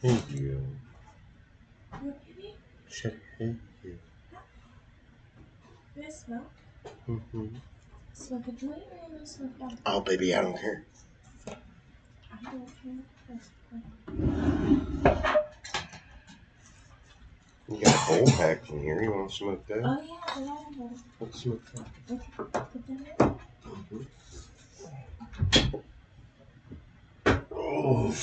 Thank you. Say thank you. Mm-hmm. Oh, baby, I don't care. You got a bowl pack in here. You want to smoke that? Oh, yeah. Let's smoke that. Mm-hmm. Oh.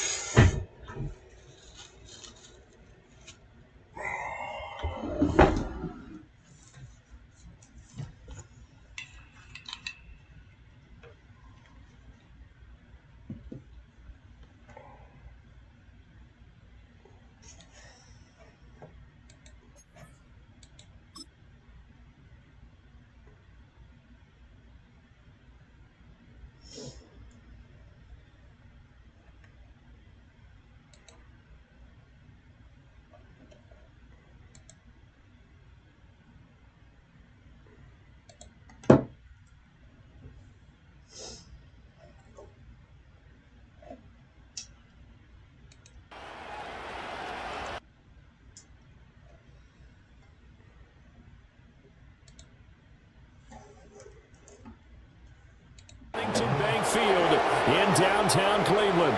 Bank Field in downtown Cleveland.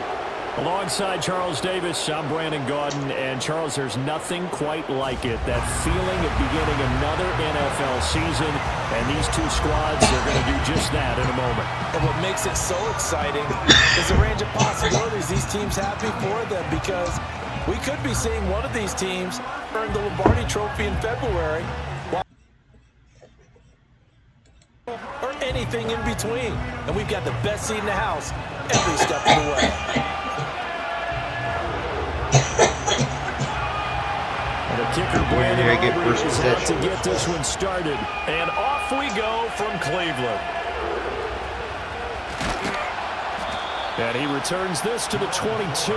Alongside Charles Davis, I'm Brandon Gaudin. And Charles, there's nothing quite like it. That feeling of beginning another NFL season. And these two squads are going to do just that in a moment. And what makes it so exciting is the range of possibilities these teams have before them, because we could be seeing one of these teams earn the Lombardi Trophy in February, or anything in between. And we've got the best seat in the house every step of the way. And the kicker, Brandon Aubrey, is out to get this one started. And off we go from Cleveland. And he returns this to the 22.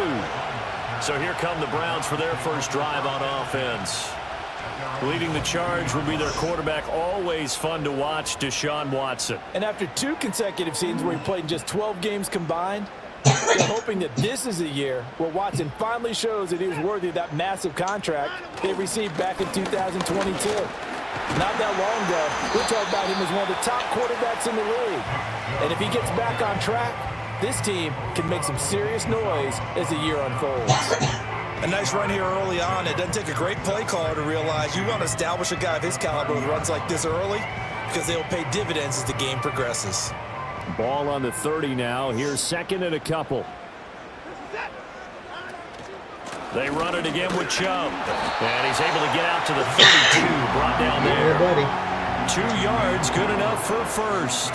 So here come the Browns for their first drive on offense. Leading the charge will be their quarterback, always fun to watch, Deshaun Watson. And after 2 consecutive seasons where he played in just 12 games combined, they're hoping that this is a year where Watson finally shows that he was worthy of that massive contract they received back in 2022. Not that long ago, we're talking about him as one of the top quarterbacks in the league. And if he gets back on track, this team can make some serious noise as the year unfolds. A nice run here early on. It doesn't take a great play caller to realize you want to establish a guy of his caliber with runs like this early, because they'll pay dividends as the game progresses. Ball on the 30 now. Here's second and a couple. They run it again with Chubb. And he's able to get out to the 32. Brought down there. Yeah, buddy. 2 yards, good enough for first.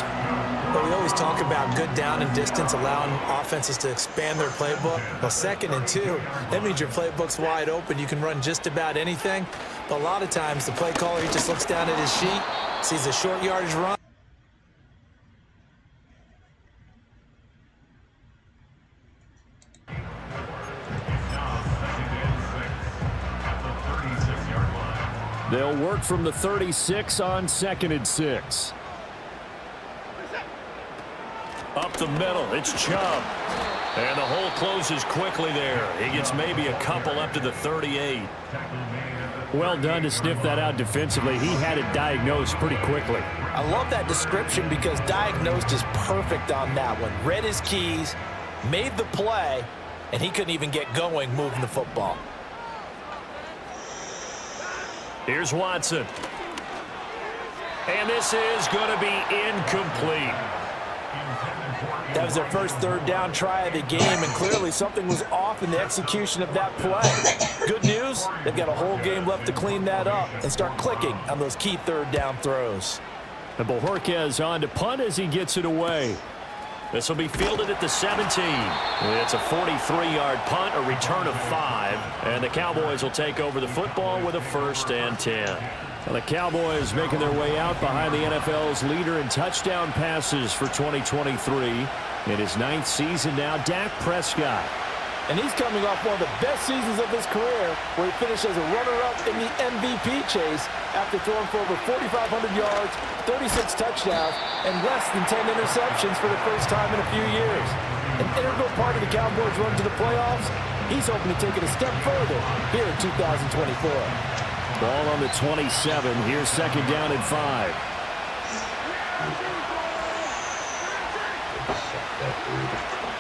But we always talk about good down and distance, allowing offenses to expand their playbook. Well, 2nd and 2, that means your playbook's wide open. You can run just about anything. But a lot of times, the play caller, he just looks down at his sheet, sees a short yardage run. They'll work from the 36 on 2nd and 6. Up the middle, it's Chubb. And the hole closes quickly there. He gets maybe a couple up to the 38. Well done to sniff that out defensively. He had it diagnosed pretty quickly. I love that description, because diagnosed is perfect on that one. Read his keys, made the play, and he couldn't even get going moving the football. Here's Watson. And this is going to be incomplete. That was their first 3rd down try of the game, and clearly something was off in the execution of that play. Good news, they've got a whole game left to clean that up and start clicking on those key 3rd down throws. And Bojorquez on to punt as he gets it away. This will be fielded at the 17. It's a 43-yard punt, a return of 5. And the Cowboys will take over the football with a 1st and 10. Well, the Cowboys making their way out behind the NFL's leader in touchdown passes for 2023. In his 9th season now, Dak Prescott. And he's coming off one of the best seasons of his career, where he finished as a runner-up in the MVP chase after throwing for over 4,500 yards, 36 touchdowns, and less than 10 interceptions for the first time in a few years. an integral part of the Cowboys' run to the playoffs. He's hoping to take it a step further here in 2024. Ball on the 27. Here's second down and 5.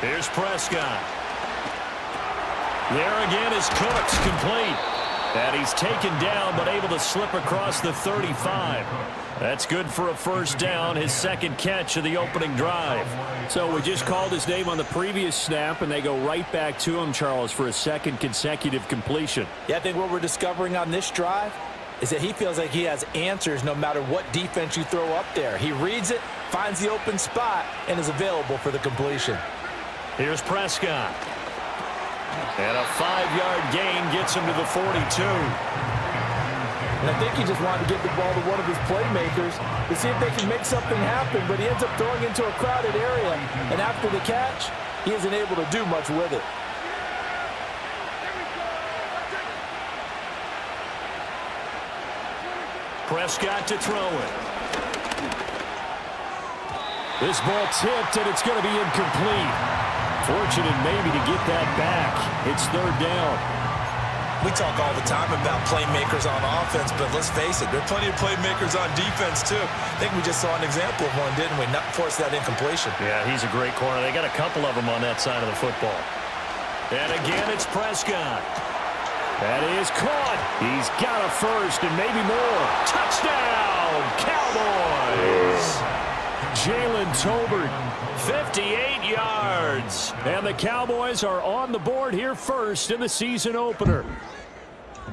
Here's Prescott. There again is Cooks, complete. And he's taken down, but able to slip across the 35. That's good for a first down, his second catch of the opening drive. So we just called his name on the previous snap, and they go right back to him, Charles, for a second consecutive completion. Yeah, I think what we're discovering on this drive is that he feels like he has answers no matter what defense you throw up there. He reads it, finds the open spot, and is available for the completion. Here's Prescott. And a 5-yard gain gets him to the 42. And I think he just wanted to give the ball to one of his playmakers to see if they can make something happen, but he ends up throwing into a crowded area, and after the catch, he isn't able to do much with it. Prescott to throw it. This ball tipped, and it's going to be incomplete. Fortunate maybe to get that back. It's third down. We talk all the time about playmakers on offense, but let's face it, there are plenty of playmakers on defense, too. I think we just saw an example of one, didn't we? Not force that incompletion. Yeah, he's a great corner. They got a couple of them on that side of the football. And again, it's Prescott. That is caught. He's got a first and maybe more. Touchdown, Cowboys! Jalen Tolbert, 58 yards. And the Cowboys are on the board here first in the season opener.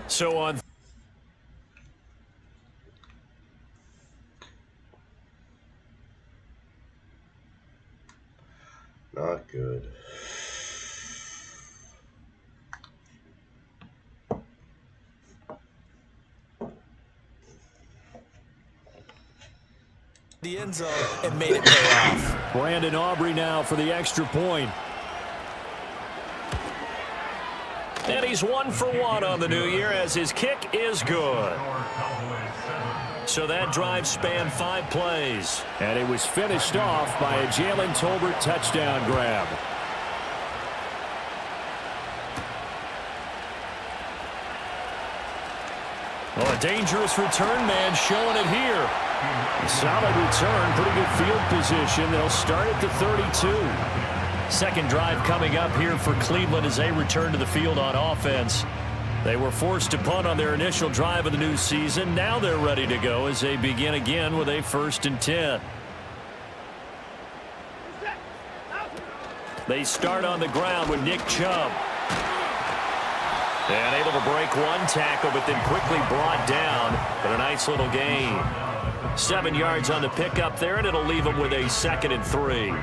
So on. Not good. The end zone and made it pay off. Brandon Aubrey now for the extra point. And he's 1 for 1 on the new year as his kick is good. So that drive spanned 5 plays. And it was finished off by a Jalen Tolbert touchdown grab. Well, a dangerous return man showing it here. Solid return, pretty good field position. They'll start at the 32. Second drive coming up here for Cleveland as they return to the field on offense. They were forced to punt on their initial drive of the new season. Now they're ready to go as they begin again with a 1st and 10. They start on the ground with Nick Chubb. And able to break one tackle, but then quickly brought down. But a nice little gain. 7 yards on the pickup there, and it'll leave them with a 2nd and 3.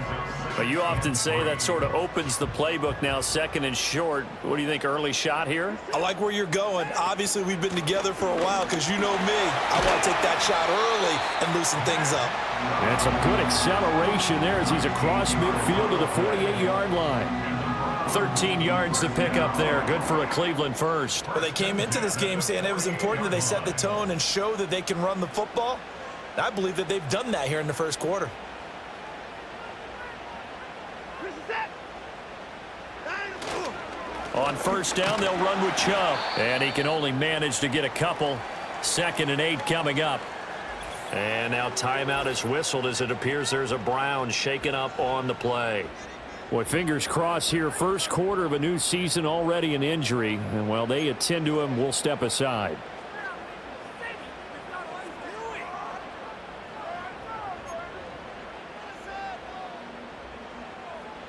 But you often say that sort of opens the playbook now, 2nd and short. What do you think, early shot here? I like where you're going. Obviously, we've been together for a while because you know me. I want to take that shot early and loosen things up. And some good acceleration there as he's across midfield to the 48-yard line. 13 yards to pick up there. Good for a Cleveland first. Well, they came into this game saying it was important that they set the tone and show that they can run the football. And I believe that they've done that here in the first quarter. On first down, they'll run with Chubb. And he can only manage to get a couple. 2nd and 8 coming up. And now timeout is whistled as it appears there's a Brown shaken up on the play. Boy, fingers crossed here. First quarter of a new season, already an injury. And while they attend to him, we'll step aside.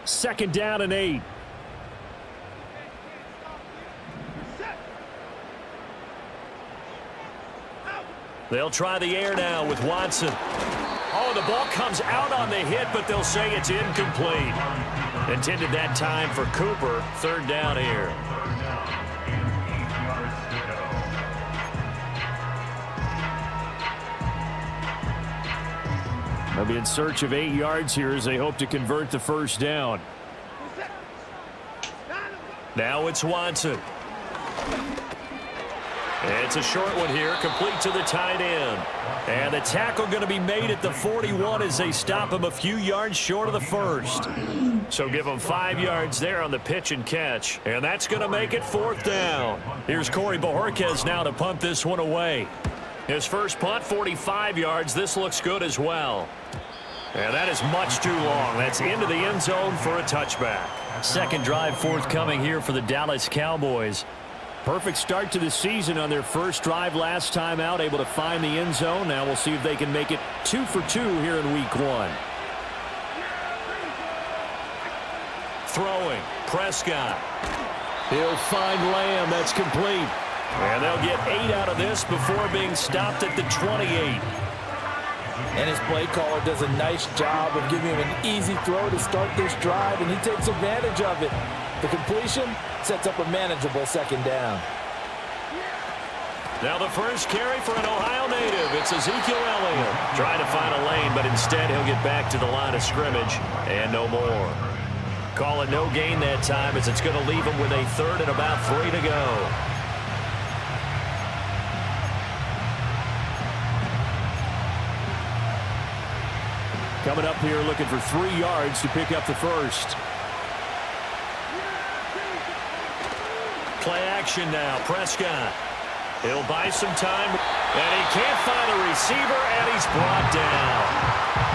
Second down and 8. They'll try the air now with Watson. Oh, the ball comes out on the hit, but they'll say it's incomplete. Intended that time for Cooper. 3rd down here. They'll be in search of 8 yards here as they hope to convert the first down. Now it's Watson. It's a short one here, complete to the tight end. And the tackle going to be made at the 41 as they stop him a few yards short of the first. So give him 5 yards there on the pitch and catch. And that's going to make it 4th down. Here's Corey Bojorquez now to punt this one away. His first punt, 45 yards. This looks good as well. And that is much too long. That's into the end zone for a touchback. Second drive forthcoming here for the Dallas Cowboys. Perfect start to the season on their first drive last time out, able to find the end zone. Now we'll see if they can make it 2 for 2 here in week 1. Throwing, Prescott. He'll find Lamb. That's complete. And they'll get 8 out of this before being stopped at the 28. And his play caller does a nice job of giving him an easy throw to start this drive, and he takes advantage of it. The completion sets up a manageable second down. Now the first carry for an Ohio native. It's Ezekiel Elliott. Trying to find a lane, but instead he'll get back to the line of scrimmage and no more. Call it no gain that time as it's going to leave him with a 3rd and about 3 to go. Coming up here looking for 3 yards to pick up the first. Play action now. Prescott. He'll buy some time. And he can't find a receiver, and he's brought down.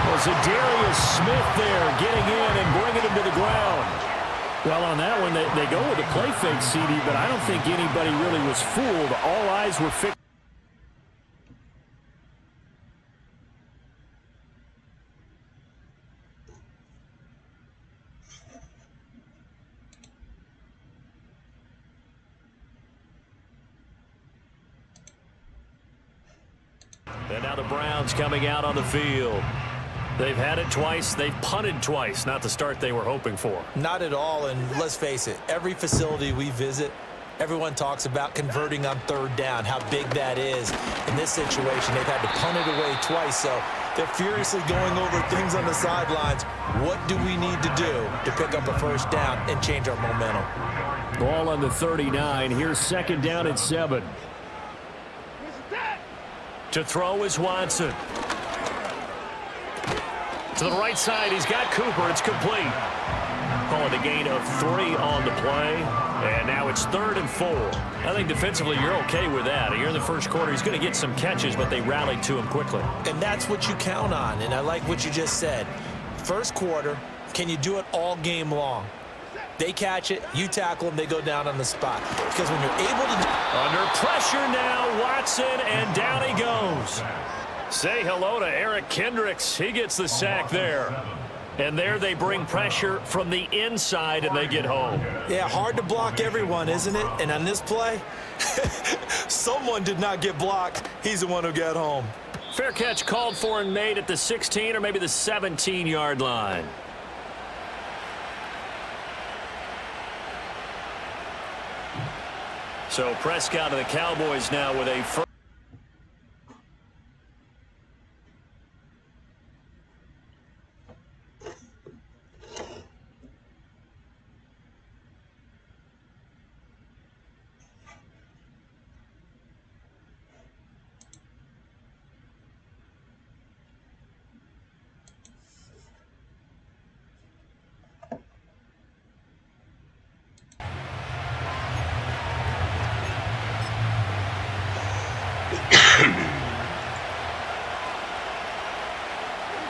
Well, Zadarius Smith there getting in and bringing him to the ground. Well, on that one, they go with a play fake, CD, but I don't think anybody really was fooled. All eyes were fixed. And now the Browns coming out on the field. They've had it twice. They've punted twice. Not the start they were hoping for. Not at all, and let's face it, every facility we visit, everyone talks about converting on 3rd down, how big that is. In this situation, they've had to punt it away twice, so they're furiously going over things on the sidelines. What do we need to do to pick up a 1st down and change our momentum? Ball on the 39. Here's 2nd down and 7. To throw is Watson. To the right side, he's got Cooper. It's complete. Call it a gain of 3 on the play. And now it's 3rd and 4. I think defensively you're okay with that. Here in the first quarter, he's going to get some catches, but they rallied to him quickly. And that's what you count on, and I like what you just said. First quarter, can you do it all game long? They catch it, you tackle them, they go down on the spot. Because when you're able to... Under pressure now, Watson, and down he goes. Say hello to Eric Kendricks. He gets the sack there. And there they bring pressure from the inside, and they get home. Yeah, hard to block everyone, isn't it? And on this play, someone did not get blocked. He's the one who got home. Fair catch called for and made at the 16 or maybe the 17-yard line. So Prescott of the Cowboys now with a first.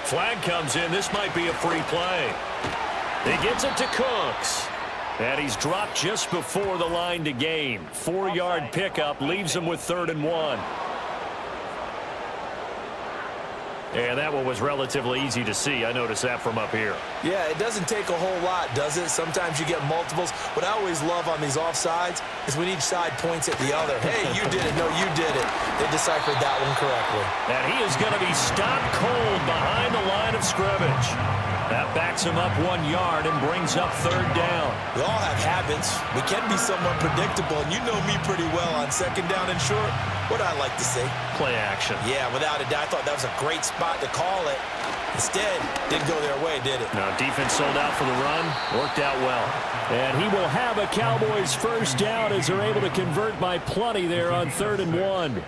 Flag comes in. This might be a free play. He gets it to Cooks. And he's dropped just before the line to gain. 4-yard pickup leaves him with 3rd and 1. And that one was relatively easy to see. I noticed that from up here. Yeah, it doesn't take a whole lot, does it? Sometimes you get multiples. What I always love on these offsides is when each side points at the other. Hey, you did it. No, you did it. They deciphered that one correctly. And he is going to be stopped cold behind the line of scrimmage. That backs him up 1 yard and brings up 3rd down. We all have habits. We can be somewhat predictable, and you know me pretty well on 2nd down and short. What I like to see? Play action. Yeah, without a doubt. I thought that was a great spot to call it. Instead, didn't go their way, did it? No, defense sold out for the run. Worked out well. And he will have a Cowboys 1st down as they're able to convert by plenty there on 3rd and 1.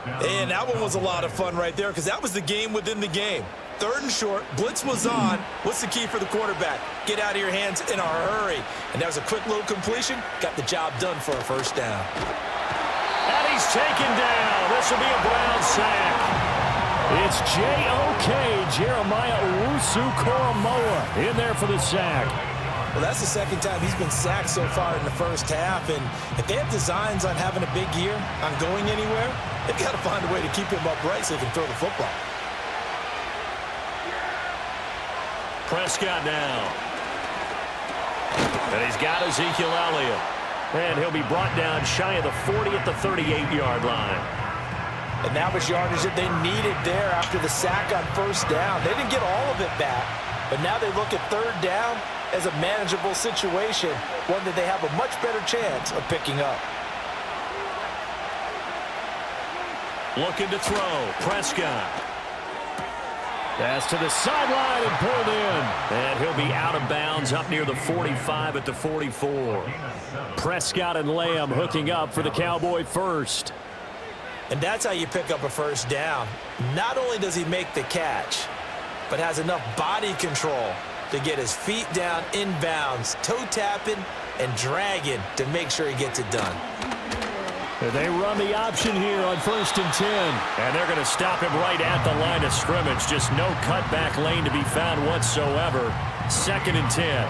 And that one was a lot of fun right there because that was the game within the game. 3rd and short, blitz was on. What's the key for the quarterback? Get out of your hands in a hurry. And that was a quick little completion. Got the job done for a first down. And he's taken down. This will be a Brown sack. It's J.O.K. Jeremiah Owusu-Koramoah in there for the sack. Well, that's the second time he's been sacked so far in the first half. And if they have designs on having a big year, on going anywhere, they've got to find a way to keep him upright so he can throw the football. Prescott now. And he's got Ezekiel Elliott. And he'll be brought down shy of the 40 at the 38-yard line. And that was yardage that they needed there after the sack on first down. They didn't get all of it back, but now they look at 3rd down as a manageable situation, one that they have a much better chance of picking up. Looking to throw. Prescott. Pass to the sideline and pulled in. And he'll be out of bounds up near the 45 at the 44. Prescott and Lamb hooking up for the Cowboy first. And that's how you pick up a first down. Not only does he make the catch, but has enough body control to get his feet down inbounds, toe tapping and dragging to make sure he gets it done. They run the option here on 1st and 10. And they're going to stop him right at the line of scrimmage. Just no cutback lane to be found whatsoever. 2nd and 10.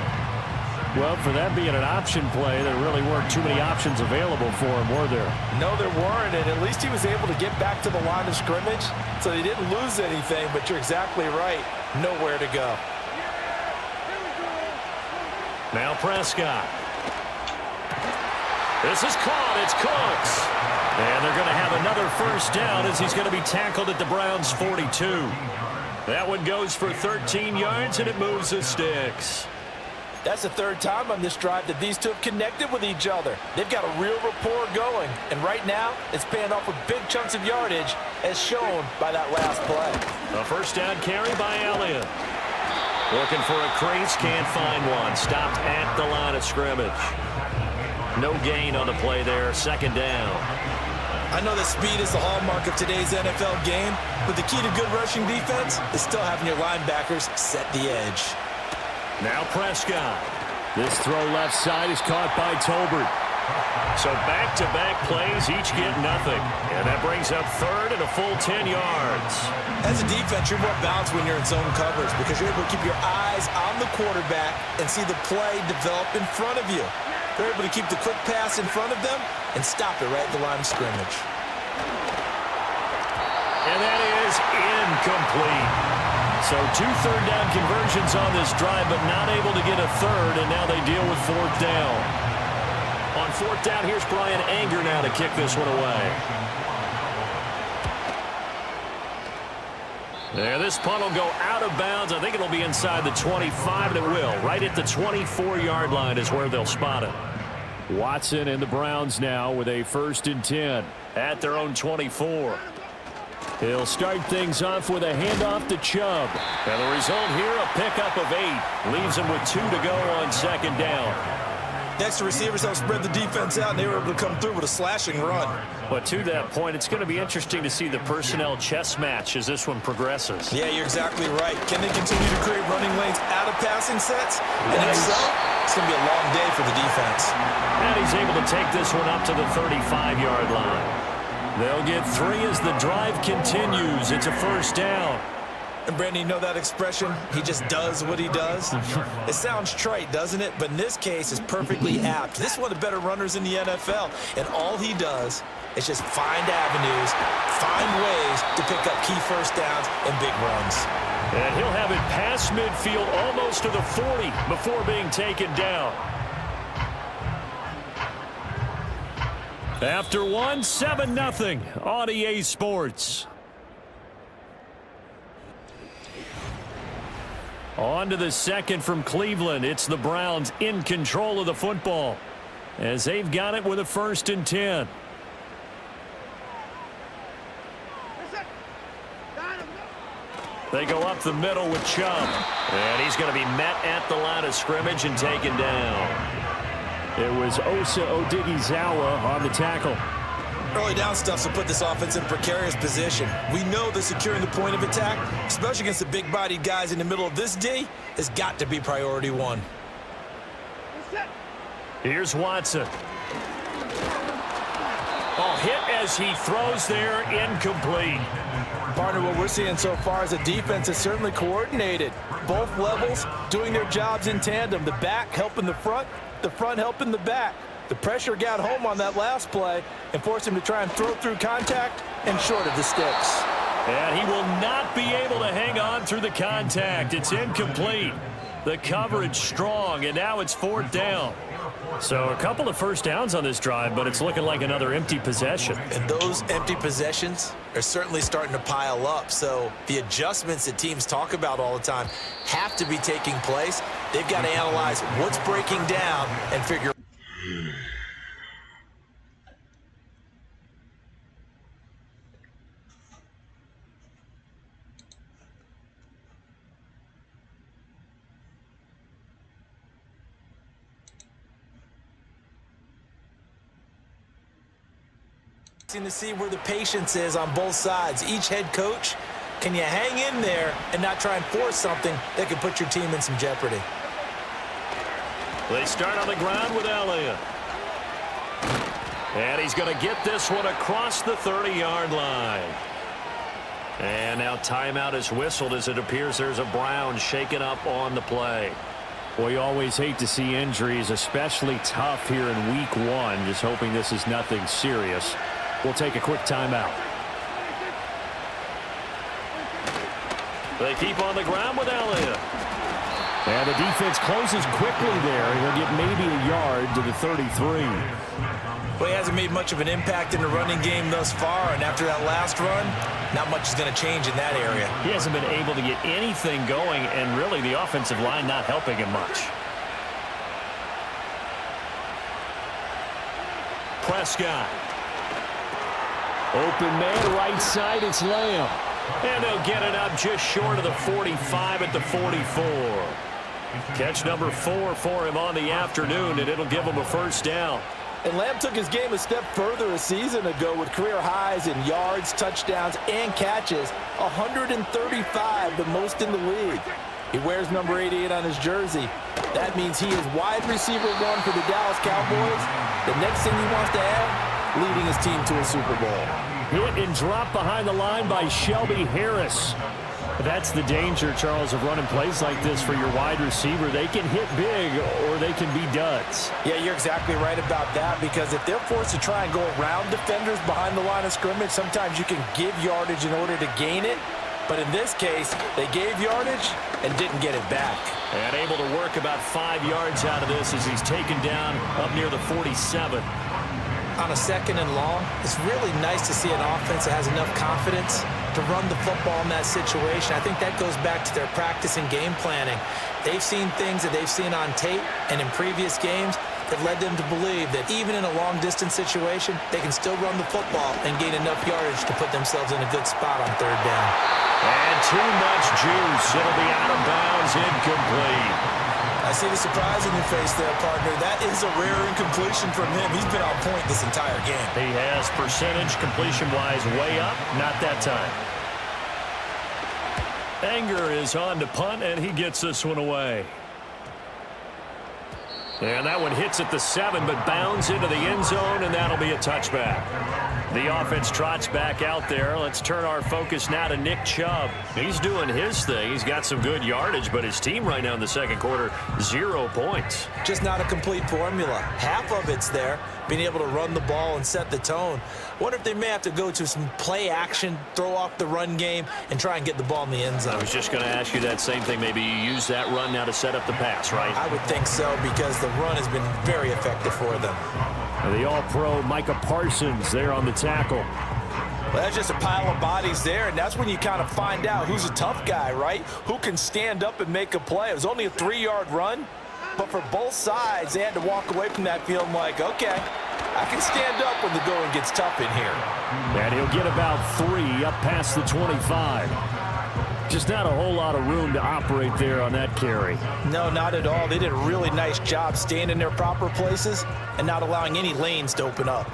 Well, for that being an option play, there really weren't too many options available for him, were there? No, there weren't, and at least he was able to get back to the line of scrimmage, so he didn't lose anything, but you're exactly right. Nowhere to go. Now Prescott. This is caught. It's Cooks. And they're going to have another first down as he's going to be tackled at the Browns' 42. That one goes for 13 yards, and it moves the sticks. That's the 3rd time on this drive that these two have connected with each other. They've got a real rapport going, and right now it's paying off with big chunks of yardage as shown by that last play. A first down carry by Elliott. Looking for a crease, can't find one. Stopped at the line of scrimmage. No gain on the play there, 2nd down. I know that speed is the hallmark of today's NFL game, but the key to good rushing defense is still having your linebackers set the edge. Now Prescott. This throw left side is caught by Tolbert. So back-to-back plays, each get nothing. And that brings up 3rd and a full 10 yards. As a defense, you're more balanced when you're in zone coverage because you're able to keep your eyes on the quarterback and see the play develop in front of you. They're able to keep the quick pass in front of them and stop it right at the line of scrimmage. And that is incomplete. So 2 third-down conversions on this drive, but not able to get a 3rd, and now they deal with 4th down. On 4th down, here's Brian Anger now to kick this one away. There, this punt will go out of bounds. I think it'll be inside the 25, and it will. Right at the 24-yard line is where they'll spot it. Watson and the Browns now with a 1st and 10 at their own 24. He'll start things off with a handoff to Chubb. And the result here, a pickup of 8. Leaves him with 2 to go on 2nd down. Next to receivers help spread the defense out, and they were able to come through with a slashing run. But to that point, it's going to be interesting to see the personnel chess match as this one progresses. Yeah, you're exactly right. Can they continue to create running lanes out of passing sets? And if so, it's going to be a long day for the defense. And he's able to take this one up to the 35-yard line. They'll get 3 as the drive continues. It's a 1st down. And Brandon, you know that expression? He just does what he does. It sounds trite, doesn't it? But in this case, it's perfectly apt. This is one of the better runners in the NFL. And all he does is just find avenues, find ways to pick up key first downs and big runs. And he'll have it past midfield almost to the 40 before being taken down. After 1, 7-0 on EA Sports. On to the 2nd from Cleveland. It's the Browns in control of the football as they've got it with a 1st and 10. They go up the middle with Chubb. And he's going to be met at the line of scrimmage and taken down. It was Osa Odighizuwa on the tackle. Early down stuff will put this offense in a precarious position. We know that securing the point of attack, especially against the big-bodied guys in the middle of this D, has got to be priority one. Here's Watson. Oh, hit as he throws there, incomplete. Partner, what we're seeing so far is a defense is certainly coordinated. Both levels doing their jobs in tandem. The back helping the front helping the back. The pressure got home on that last play and forced him to try and throw through contact and short of the sticks. And he will not be able to hang on through the contact. It's incomplete. The coverage strong, and now it's 4th down. So a couple of first downs on this drive, but it's looking like another empty possession. And those empty possessions are certainly starting to pile up. So the adjustments that teams talk about all the time have to be taking place. They've got to analyze what's breaking down and figure. To see where the patience is on both sides. Each head coach, can you hang in there and not try and force something that could put your team in some jeopardy? They start on the ground with Elliott. And he's going to get this one across the 30-yard line. And now timeout is whistled as it appears there's a Brown shaken up on the play. Well, you always hate to see injuries, especially tough here in week 1. Just hoping this is nothing serious. We'll take a quick timeout. They keep on the ground with Elliott. And the defense closes quickly there. He'll get maybe a yard to the 33. Well, he hasn't made much of an impact in the running game thus far, and after that last run, not much is going to change in that area. He hasn't been able to get anything going, and really the offensive line not helping him much. Prescott. Open man, right side, it's Lamb. And they'll get it up just short of the 45 at the 44. Catch number 4 for him on the afternoon, and it'll give him a first down. And Lamb took his game a step further a season ago with career highs in yards, touchdowns, and catches. 135, the most in the league. He wears number 88 on his jersey. That means he is wide receiver 1 for the Dallas Cowboys. The next thing he wants to have, leading his team to a Super Bowl. Hit and drop behind the line by Shelby Harris. That's the danger, Charles, of running plays like this for your wide receiver. They can hit big or they can be duds. Yeah, you're exactly right about that, because if they're forced to try and go around defenders behind the line of scrimmage, sometimes you can give yardage in order to gain it. But in this case, they gave yardage and didn't get it back. And able to work about 5 yards out of this as he's taken down up near the 47. On a 2nd and long, it's really nice to see an offense that has enough confidence to run the football in that situation. I think that goes back to their practice and game planning. They've seen things that they've seen on tape and in previous games that led them to believe that even in a long-distance situation, they can still run the football and gain enough yardage to put themselves in a good spot on 3rd down. And too much juice. It'll be out of bounds, incomplete. I see the surprise in your face there, partner. That is a rare incompletion from him. He's been on point this entire game. He has percentage completion-wise way up. Not that time. Anger is on to punt, and he gets this one away. And that one hits at the 7, but bounds into the end zone, and that'll be a touchback. The offense trots back out there. Let's turn our focus now to Nick Chubb. He's doing his thing. He's got some good yardage, but his team right now in the second quarter, 0 points. Just not a complete formula. Half of it's there, being able to run the ball and set the tone. Wonder if they may have to go to some play action, throw off the run game, and try and get the ball in the end zone. I was just going to ask you that same thing. Maybe you use that run now to set up the pass, right? I would think so, because the run has been very effective for them. The all-pro Micah Parsons there on the tackle. Well, that's just a pile of bodies there, and that's when you kind of find out who's a tough guy, right? Who can stand up and make a play. It was only a 3-yard run, but for both sides, they had to walk away from that feeling like, okay, I can stand up when the going gets tough in here. And he'll get about 3 up past the 25. Just not a whole lot of room to operate there on that carry. No, not at all. They did a really nice job staying in their proper places and not allowing any lanes to open up.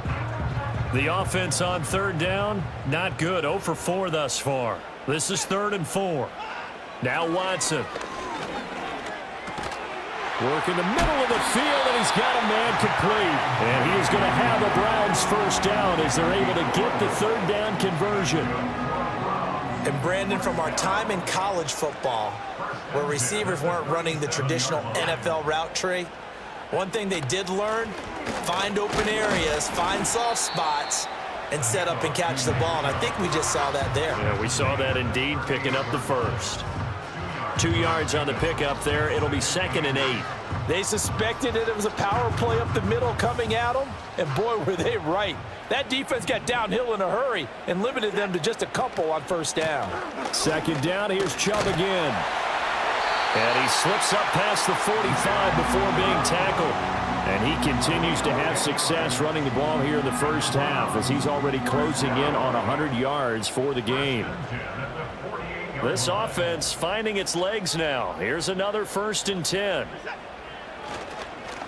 The offense on third down, not good. 0 for 4 thus far. This is 3rd and 4. Now Watson. Work in the middle of the field, and he's got a man complete. And he is going to have the Browns first down as they're able to get the 3rd down conversion. And Brandon, from our time in college football, where receivers weren't running the traditional NFL route tree, one thing they did learn, find open areas, find soft spots, and set up and catch the ball. And I think we just saw that there. Yeah, we saw that indeed, picking up the first. 2 yards on the pickup there. It'll be 2nd and 8. They suspected that it was a power play up the middle coming at them, and boy, were they right. That defense got downhill in a hurry and limited them to just a couple on first down. 2nd down, here's Chubb again. And he slips up past the 45 before being tackled. And he continues to have success running the ball here in the first half as he's already closing in on 100 yards for the game. This offense finding its legs now. Here's another 1st and 10.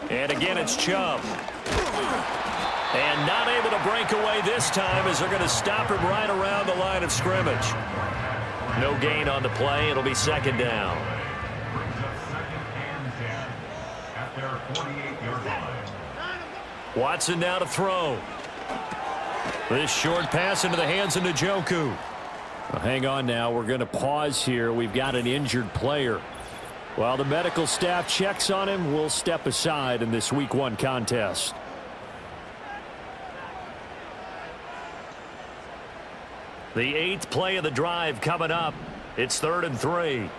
And again, it's Chubb. And not able to break away this time as they're going to stop him right around the line of scrimmage. No gain on the play. It'll be 2nd down. Watson now to throw. This short pass into the hands of Njoku. Well, hang on now. We're going to pause here. We've got an injured player. While the medical staff checks on him, we'll step aside in this Week 1 contest. The 8th play of the drive coming up. It's 3rd and 3.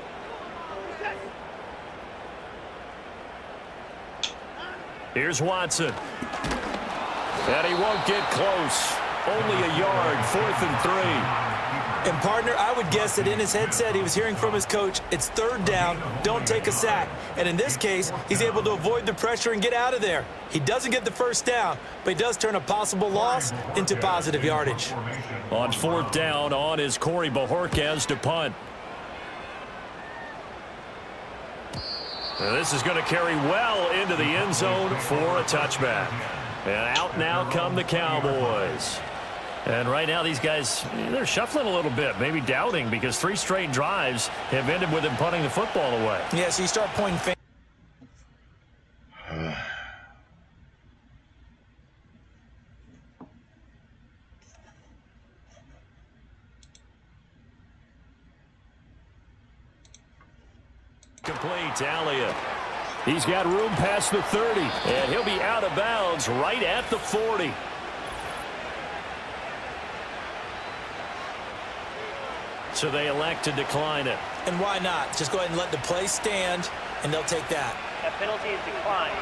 Here's Watson. And he won't get close. Only a yard, 4th and 3. And, partner, I would guess that in his headset he was hearing from his coach, it's 3rd down, don't take a sack. And in this case, he's able to avoid the pressure and get out of there. He doesn't get the first down, but he does turn a possible loss into positive yardage. On 4th down, on is Corey Bojorquez to punt. And this is going to carry well into the end zone for a touchback. And out now come the Cowboys. And right now these guys, they're shuffling a little bit, maybe doubting, because 3 straight drives have ended with him punting the football away. Yeah, so you start pointing Complete to Elliott. He's got room past the 30. And he'll be out of bounds right at the 40. So they elect to decline it. And why not? Just go ahead and let the play stand, and they'll take that. That penalty is declined.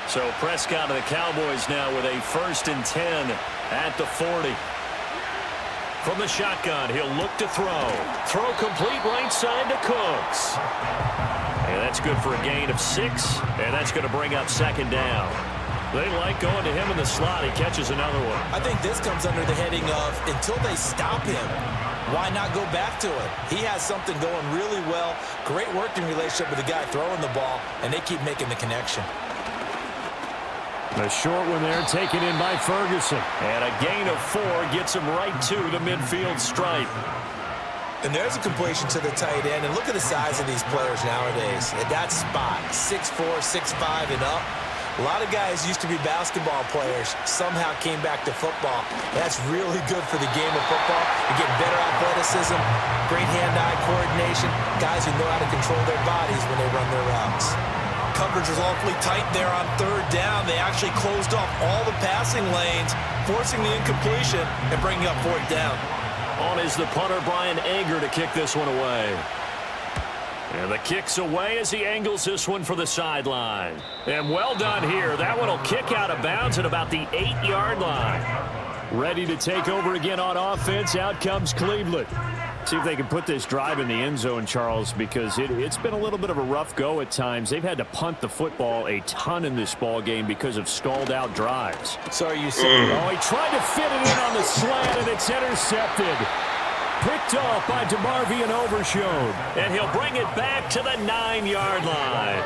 So Prescott of the Cowboys now with a 1st and 10 at the 40. From the shotgun, he'll look to throw. Throw complete right side to Cooks. And that's good for a gain of 6, and that's going to bring up 2nd down. They like going to him in the slot. He catches another one. I think this comes under the heading of until they stop him, why not go back to it? He has something going really well. Great working relationship with the guy throwing the ball, and they keep making the connection. The short one there taken in by Ferguson. And a gain of 4 gets him right to the midfield stripe. And there's a completion to the tight end. And look at the size of these players nowadays. At that spot, 6'4", 6'5", and up. A lot of guys used to be basketball players, somehow came back to football. That's really good for the game of football. You get better athleticism, great hand-eye coordination, guys who know how to control their bodies when they run their routes. Coverage was awfully tight there on 3rd down. They actually closed off all the passing lanes, forcing the incompletion and bringing up 4th down. On is the punter, Brian Anger, to kick this one away. And the kick's away as he angles this one for the sideline. And well done here. That one will kick out of bounds at about the 8-yard line. Ready to take over again on offense. Out comes Cleveland. See if they can put this drive in the end zone, Charles, because it's been a little bit of a rough go at times. They've had to punt the football a ton in this ball game because of stalled-out drives. So are you saying? Oh, he tried to fit it in on the slant, and it's intercepted. Picked off by DeMarvion Overshown. And he'll bring it back to the 9-yard line.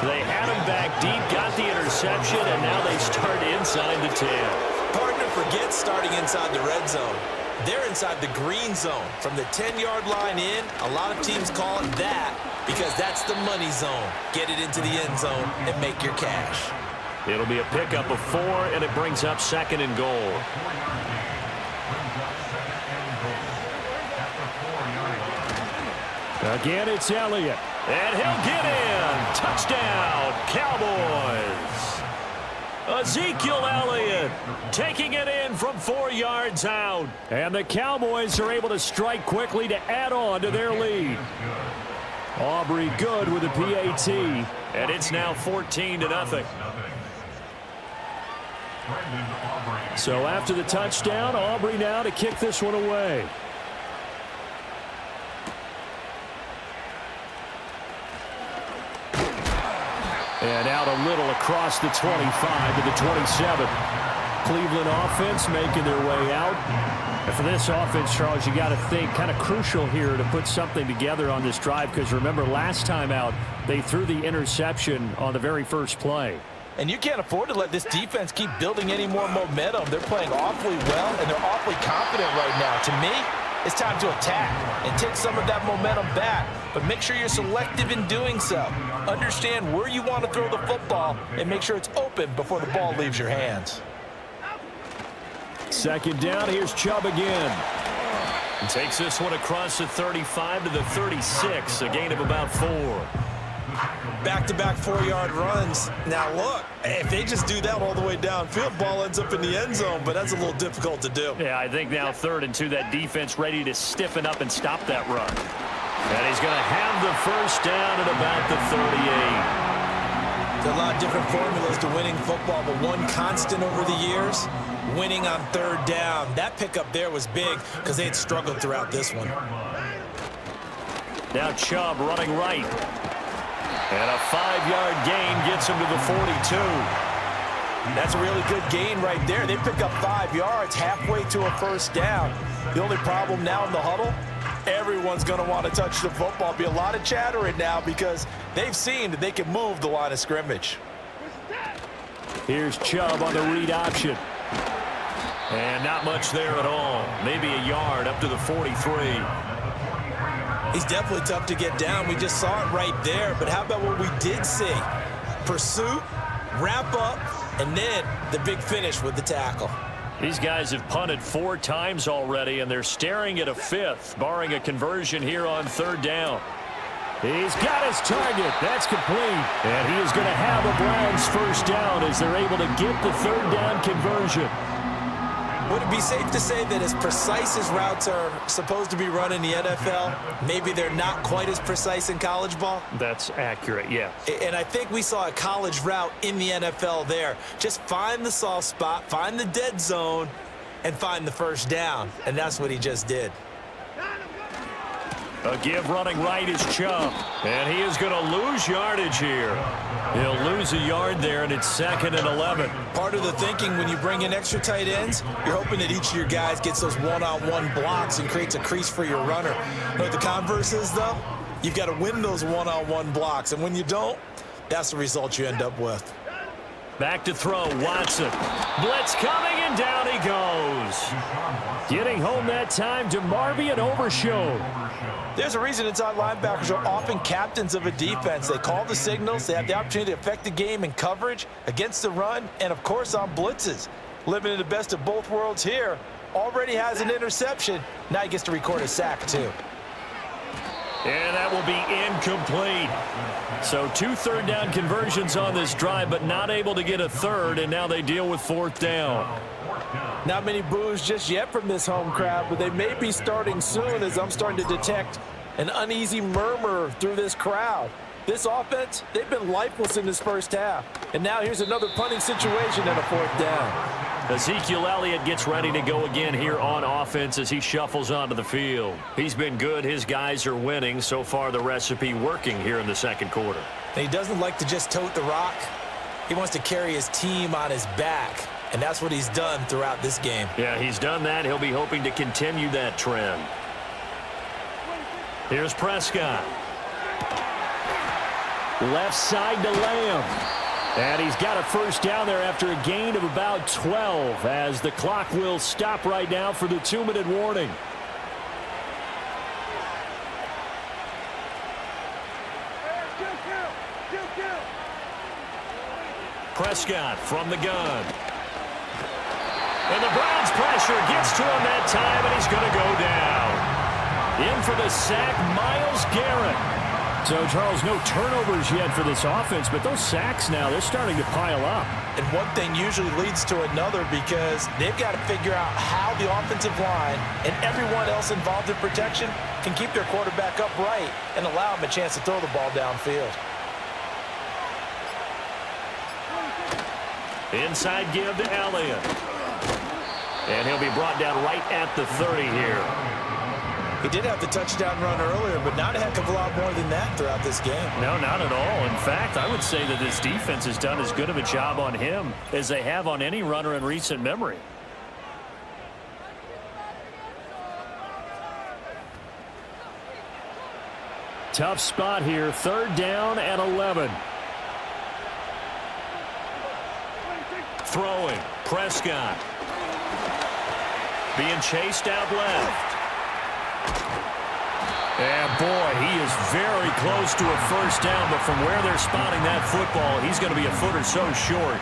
They had him back deep, got the interception, and now they start inside the 10. Partner forgets starting inside the red zone. They're inside the green zone. From the 10-yard line in, a lot of teams call it that because that's the money zone. Get it into the end zone and make your cash. It'll be a pickup of 4, and it brings up 2nd and goal. Again, it's Elliott. And he'll get in. Touchdown, Cowboys. Ezekiel Elliott taking it in from 4 yards out. And the Cowboys are able to strike quickly to add on to their lead. Aubrey good with a PAT. And it's now 14-0. So after the touchdown, Aubrey now to kick this one away. And out a little across the 25 to the 27. Cleveland offense making their way out. And for this offense, Charles, you got to think kind of crucial here to put something together on this drive because remember last time out, they threw the interception on the very first play. And you can't afford to let this defense keep building any more momentum. They're playing awfully well, and they're awfully confident right now. To me, it's time to attack and take some of that momentum back. But make sure you're selective in doing so. Understand where you want to throw the football and make sure it's open before the ball leaves your hands. 2nd down, here's Chubb again. He takes this one across the 35 to the 36, a gain of about 4. Back-to-back 4-yard runs. Now, look, if they just do that all the way downfield, ball ends up in the end zone, but that's a little difficult to do. Yeah, I think now 3rd and 2, that defense ready to stiffen up and stop that run. And he's going to have the first down at about the 38. There are a lot of different formulas to winning football, but one constant over the years, winning on 3rd down. That pickup there was big because they had struggled throughout this one. Now Chubb running right. And a 5-yard gain gets him to the 42. That's a really good gain right there. They pick up 5 yards halfway to a first down. The only problem now in the huddle, everyone's going to want to touch the football. Be a lot of chattering now because they've seen that they can move the line of scrimmage. Here's Chubb on the read option. And not much there at all. Maybe a yard up to the 43. He's definitely tough to get down. We just saw it right there. But how about what we did see? Pursuit, wrap up, and then the big finish with the tackle. These guys have punted 4 times already, and they're staring at a 5th, barring a conversion here on 3rd down. He's got his target. That's complete. And he is going to have a Browns first down as they're able to get the 3rd down conversion. Would it be safe to say that as precise as routes are supposed to be run in the NFL, maybe they're not quite as precise in college ball? That's accurate, yeah. And I think we saw a college route in the NFL there. Just find the soft spot, find the dead zone, and find the first down. And that's what he just did. A give running right is Chubb. And he is going to lose yardage here. He'll lose a yard there, and it's 2nd and 11. Part of the thinking when you bring in extra tight ends, you're hoping that each of your guys gets those one-on-one blocks and creates a crease for your runner. You know what the converse is, though? You've got to win those one-on-one blocks, and when you don't, that's the result you end up with. Back to throw, Watson. Blitz coming, and down he goes. Getting home that time to DeMarvion Overshown. There's a reason inside linebackers are often captains of a defense. They call the signals. They have the opportunity to affect the game in coverage, against the run, and, of course, on blitzes. Living in the best of both worlds here. Already has an interception. Now he gets to record a sack, too. And that will be incomplete. So 2 3rd down conversions on this drive, but not able to get a 3rd, and now they deal with 4th down. Not many boos just yet from this home crowd, but they may be starting soon as I'm starting to detect an uneasy murmur through this crowd. This offense, they've been lifeless in this first half. And now here's another punting situation and a 4th down. Ezekiel Elliott gets ready to go again here on offense as he shuffles onto the field. He's been good. His guys are winning. So far, the recipe working here in the 2nd quarter. And he doesn't like to just tote the rock. He wants to carry his team on his back. And that's what he's done throughout this game. Yeah, he's done that. He'll be hoping to continue that trend. Here's Prescott. Left side to Lamb. And he's got a first down there after a gain of about 12 as the clock will stop right now for the 2-minute warning. Prescott from the gun. And the Browns pressure gets to him that time, and he's going to go down. In for the sack, Myles Garrett. So, Charles, no turnovers yet for this offense, but those sacks now, they're starting to pile up. And one thing usually leads to another because they've got to figure out how the offensive line and everyone else involved in protection can keep their quarterback upright and allow him a chance to throw the ball downfield. Inside give to Elliott. And he'll be brought down right at the 30 here. He did have the touchdown run earlier, but not a heck of a lot more than that throughout this game. No, not at all. In fact, I would say that this defense has done as good of a job on him as they have on any runner in recent memory. Tough spot here. 3rd down and 11. Throwing. Prescott. Being chased out left. And, boy, he is very close to a first down, but from where they're spotting that football, he's going to be a foot or so short.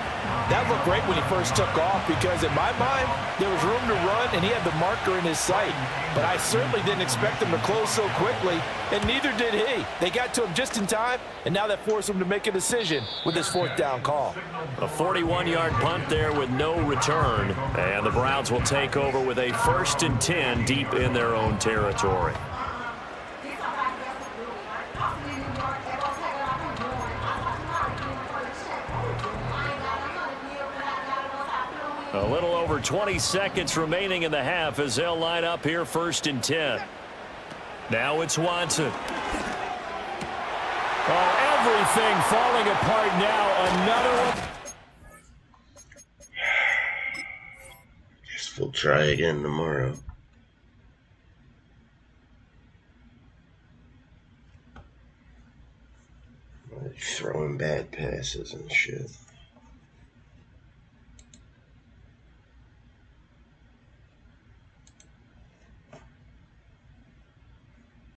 That looked great when he first took off because, in my mind, there was room to run, and he had the marker in his sight. But I certainly didn't expect him to close so quickly, and neither did he. They got to him just in time, and now that forced him to make a decision with his 4th down call. A 41-yard punt there with no return, and the Browns will take over with a 1st and 10 deep in their own territory. A little over 20 seconds remaining in the half as they'll line up here 1st and 10. Now it's Watson. Oh, everything falling apart now. Another one. Guess we'll try again tomorrow. Like throwing bad passes and shit.